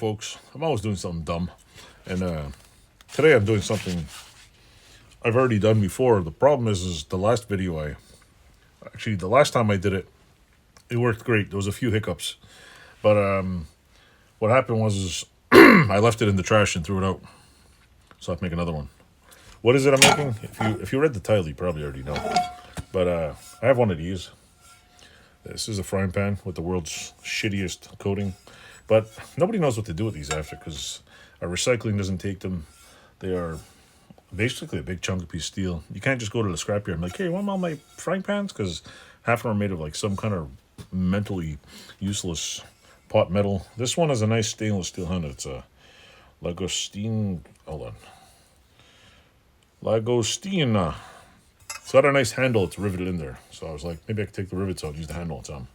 folks. I'm always doing something dumb. And today I'm doing something I've already done before. The problem is the last video the last time I did it, it worked great. There was a few hiccups. But what happened was I left it in the trash and threw it out. So I have to make another one. What is it I'm making? If you read the title, you probably already know. But I have one of these. This is a frying pan with the world's shittiest coating. But nobody knows what to do with these after because our recycling doesn't take them. They are basically a big chunk of piece of steel. You can't just go to the scrapyard and be like, hey, you want all my frying pans? Because half of them are made of like some kind of mentally useless pot metal. This one has a nice stainless steel handle. It's a Lagostina. It's got a nice handle. It's riveted in there. So I was like, maybe I could take the rivets out and use the handle on some.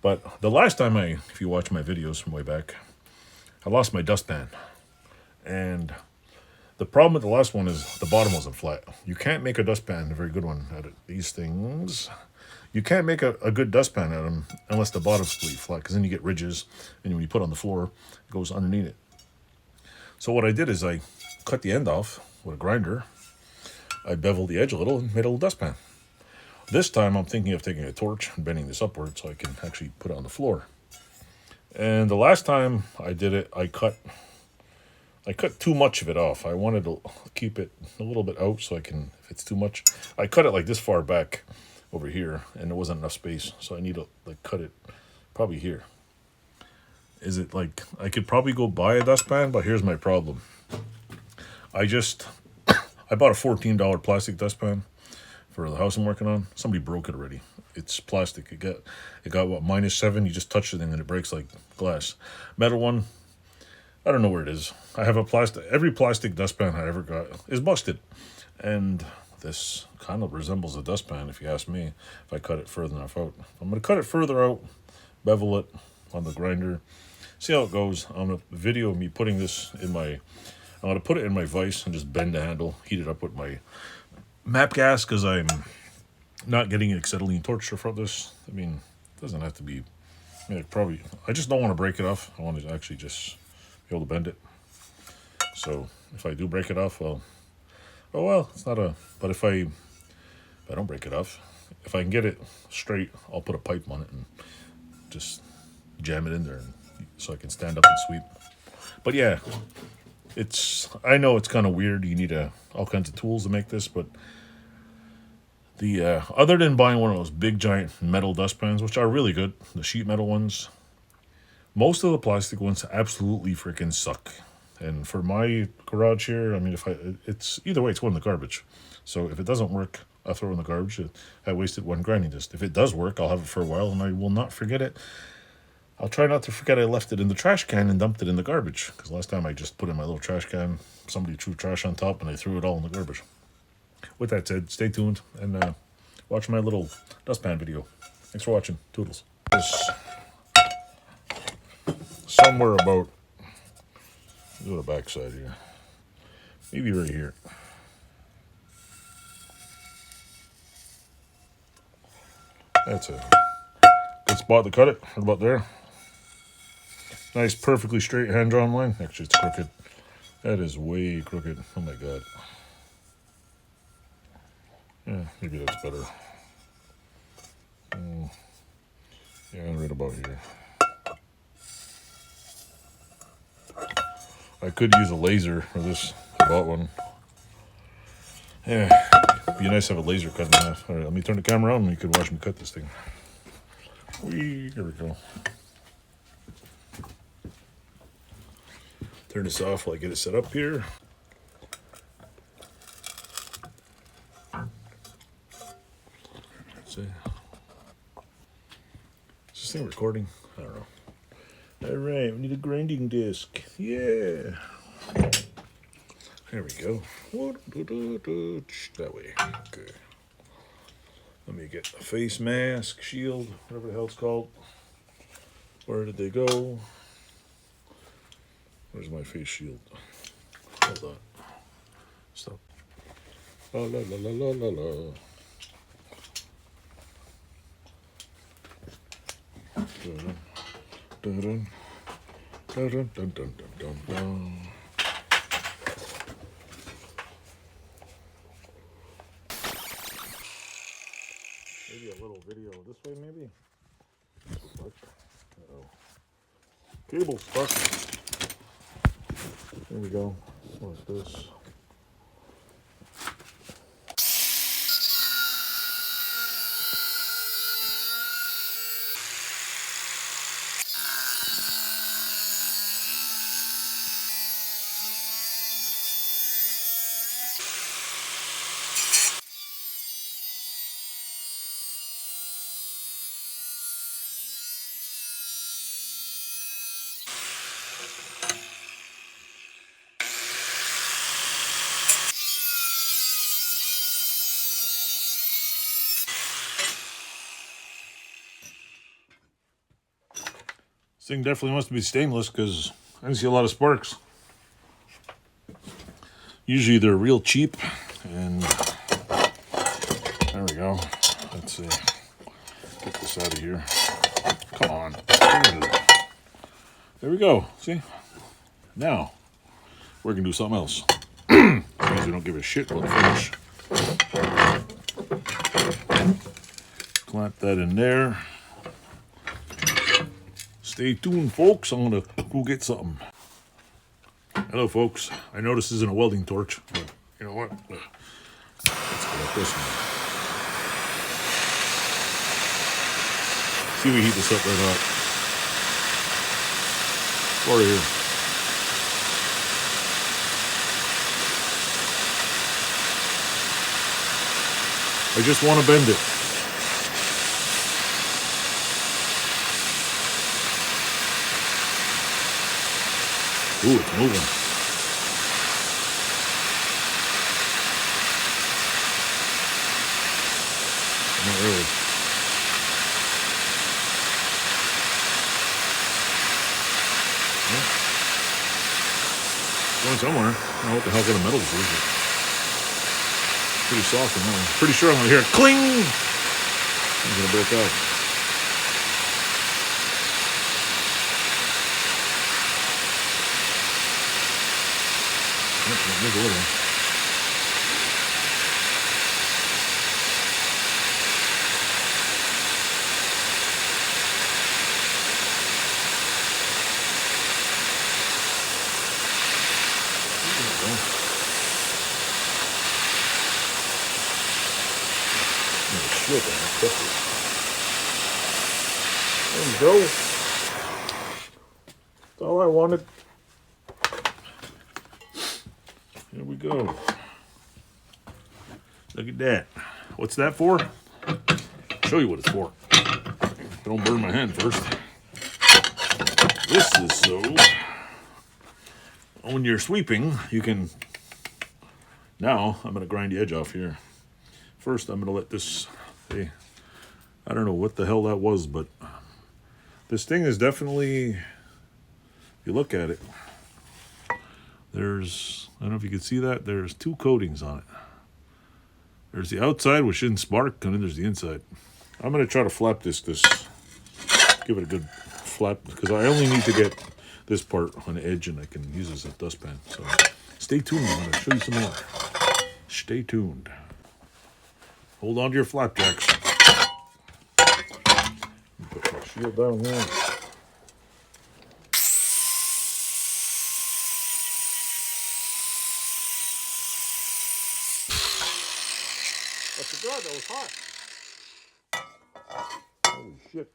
But the last time if you watch my videos from way back, I lost my dustpan. And the problem with the last one is the bottom wasn't flat. You can't make a dustpan, a very good one out of these things. You can't make a good dustpan out of them unless the bottom's completely flat, because then you get ridges, and when you put it on the floor, it goes underneath it. So what I did is I cut the end off with a grinder. I beveled the edge a little and made a little dustpan. This time I'm thinking of taking a torch and bending this upward so I can actually put it on the floor. And the last time I did it, I cut too much of it off. I wanted to keep it a little bit out so I can, if it's too much, I cut it like this far back over here and there wasn't enough space. So I need to like cut it probably here. Is it like, I could probably go buy a dustpan, but here's my problem. I bought a $14 plastic dustpan for the house I'm working on. Somebody broke it already. It's plastic. It got what, -7. You just touch the thing and it breaks like glass. Metal one, I don't know where it is. I have every plastic dustpan I ever got is busted. And this kind of resembles a dustpan if you ask me, if I cut it further enough out. I'm going to cut it further out, bevel it on the grinder, see how it goes. I'm going to video me putting this I'm going to put it in my vise and just bend the handle, heat it up with my MAP gas because I'm not getting an acetylene torch for this. I mean, it doesn't have to be, I just don't want to break it off. I want to actually just be able to bend it. So if I do break it off, it's not but if I don't break it off, if I can get it straight, I'll put a pipe on it and just jam it in there so I can stand up and sweep. But yeah, I know it's kind of weird. You need all kinds of tools to make this, but other than buying one of those big giant metal dustpans, which are really good, the sheet metal ones, most of the plastic ones absolutely freaking suck. And for my garage here, I mean, it's either way, it's going in the garbage. So if it doesn't work, I'll throw it in the garbage. I wasted one grinding disc. If it does work, I'll have it for a while and I will not forget it. I'll try not to forget I left it in the trash can and dumped it in the garbage. Because last time I just put it in my little trash can, somebody threw trash on top and I threw it all in the garbage. With that said, stay tuned and watch my little dustpan video. Thanks for watching. Toodles. This somewhere about, go to the back side here. Maybe right here. That's a good spot to cut it. Right about there. Nice, perfectly straight hand-drawn line. Actually, it's crooked. That is way crooked. Oh my god. Yeah, maybe that's better. Yeah, right about here. I could use a laser for this. I bought one. Yeah, it'd be nice to have a laser cut in half. All right, let me turn the camera on and you can watch me cut this thing. Here we go. Turn this off while I get it set up here. Let's see. Is this thing recording? I don't know. All right, we need a grinding disc. Yeah. There we go. That way. Okay. Let me get a face mask, shield, whatever the hell it's called. Where did they go? Where's my face shield? Hold on. Stop. La la la la la la la. Dun, dun, Dun, dun, dun, dun, dun, dun. Maybe a little video this way, maybe? Uh-oh. Cable stuck. There we go. What's this? This thing definitely must be stainless because I didn't see a lot of sparks. Usually they're real cheap, and there we go. Let's see. Get this out of here. Come on. There we go. See? Now, we're going to do something else. Because we don't give a shit about the finish. Clamp that in there. Stay tuned, folks. I'm going to go get something. Hello, folks. I know this isn't a welding torch, but you know what? Let's get this one. See, we heat this up right hot. Over here. I just want to bend it. Ooh, it's moving. Not really. Well, going somewhere. I don't know what the hell kind of metal this is. Pretty soft in that one. Pretty sure I'm going to hear it cling. I'm going to break out. There's a little one. Oh, shit, there we go. That's all I wanted. Here we go. Look at that. What's that for? I'll show you what it's for. Don't burn my hand first. This is so when you're sweeping, you can. Now I'm going to grind the edge off here. First, I'm going to let this. Hey, I don't know what the hell that was, but this thing is definitely. If you look at it. There's, I don't know if you can see that, there's two coatings on it. There's the outside, which didn't spark, and then there's the inside. I'm going to try to flap this, give it a good flap, because I only need to get this part on the edge, and I can use this as a dustpan. So stay tuned, I'm going to show you some more. Stay tuned. Hold on to your flapjacks. Put my shield down here. I forgot that was hot. Holy shit.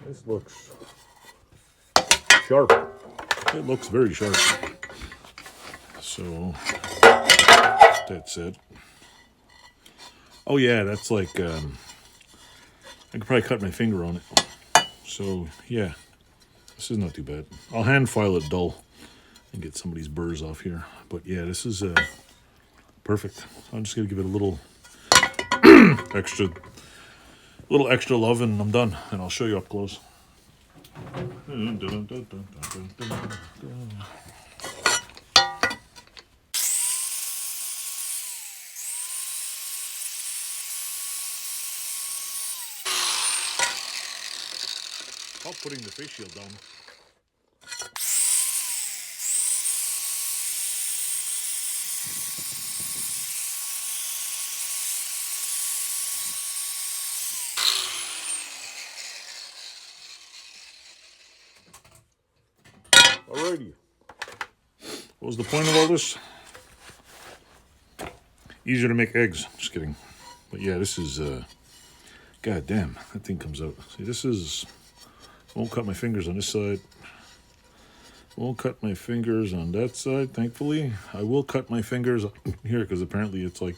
This looks sharp. It looks very sharp. So that's it. Oh yeah, that's like I could probably cut my finger on it. So yeah, this is not too bad. I'll hand file it dull and get some of these burrs off here. But yeah, this is perfect. I'm just gonna give it a little extra love, and I'm done. And I'll show you up close. While putting the face shield down. Alrighty. What was the point of all this? Easier to make eggs. Just kidding. But yeah, this is, god damn, that thing comes out. See, this is, won't cut my fingers on this side. Won't cut my fingers on that side, thankfully. I will cut my fingers here because apparently it's like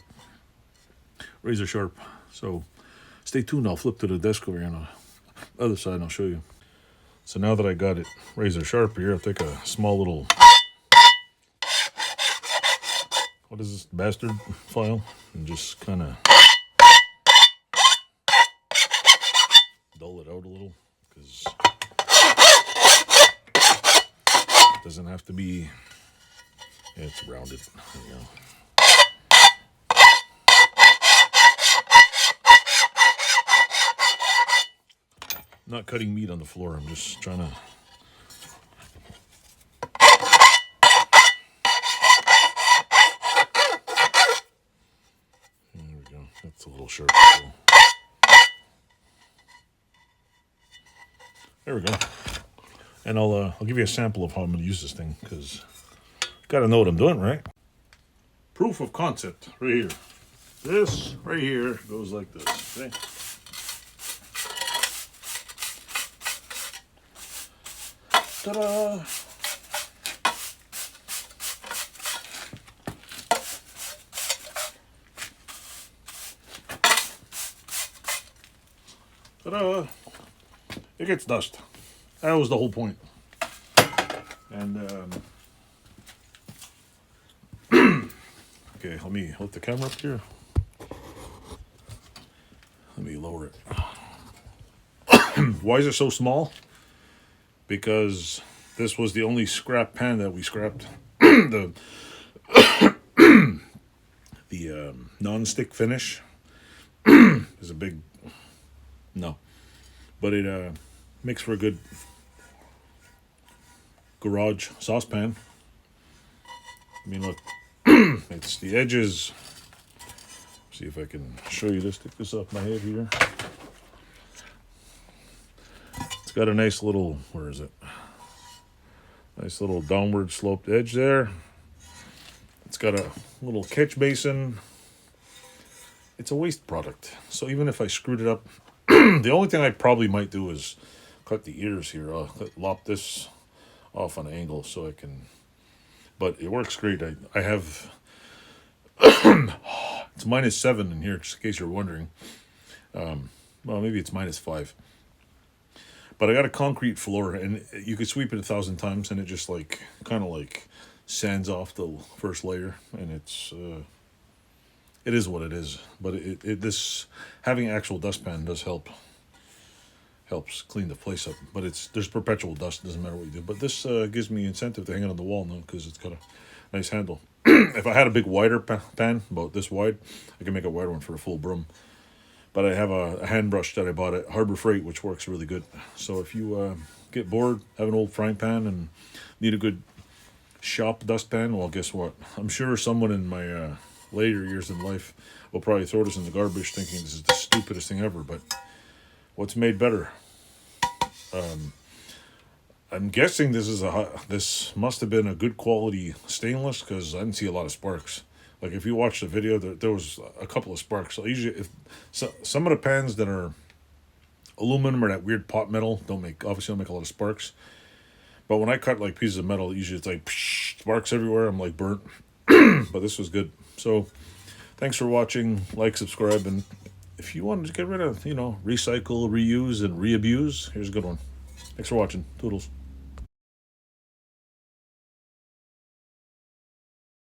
razor sharp. So stay tuned. I'll flip to the desk over here on the other side and I'll show you. So now that I got it razor sharp here, I'll take a small little, what is this, bastard file, and just kind of dull it out a little, because it doesn't have to be, yeah, it's rounded, there you go. Not cutting meat on the floor, I'm just trying to that's a little sharp. There we go. And I'll give you a sample of how I'm going to use this thing, because got to know what I'm doing, right? Proof of concept right here. This right here goes like this. Okay? Ta-da! Ta-da! It gets dust. That was the whole point. And okay, let me hold the camera up here. Let me lower it. Why is it so small? Because this was the only scrap pan that we scrapped. the non-stick finish is a big no, but it makes for a good garage saucepan. I mean, look, it's the edges. See if I can show you this. Stick this off my head here. It's got a nice little, where is it? Nice little downward sloped edge there. It's got a little catch basin. It's a waste product. So even if I screwed it up, the only thing I probably might do is cut the ears here. I'll lop this off on an angle so I can, but it works great. I have, it's -7 in here, just in case you're wondering. Well, maybe it's -5. But I got a concrete floor, and you could sweep it 1,000 times, and it just like kind of like sands off the first layer, and it's it is what it is. But this having actual dustpan does helps clean the place up. But there's perpetual dust, doesn't matter what you do. But this gives me incentive to hang it on the wall now because it's got a nice handle. If I had a big wider pan, about this wide, I can make a wider one for a full broom. But I have a hand brush that I bought at Harbor Freight, which works really good. So if you get bored, have an old frying pan, and need a good shop dustpan, well, guess what? I'm sure someone in my later years in life will probably throw this in the garbage thinking this is the stupidest thing ever. But what's made better? I'm guessing this must have been a good quality stainless, because I didn't see a lot of sparks. Like if you watch the video, there was a couple of sparks. So usually, if some of the pans that are Aluminum or that weird pot metal obviously don't make a lot of sparks. But when I cut like pieces of metal, usually it's like psh, sparks everywhere. I'm like burnt. But this was good. So thanks for watching. Like, subscribe, and if you want to get rid of, recycle, reuse, and reabuse, here's a good one. Thanks for watching. Toodles.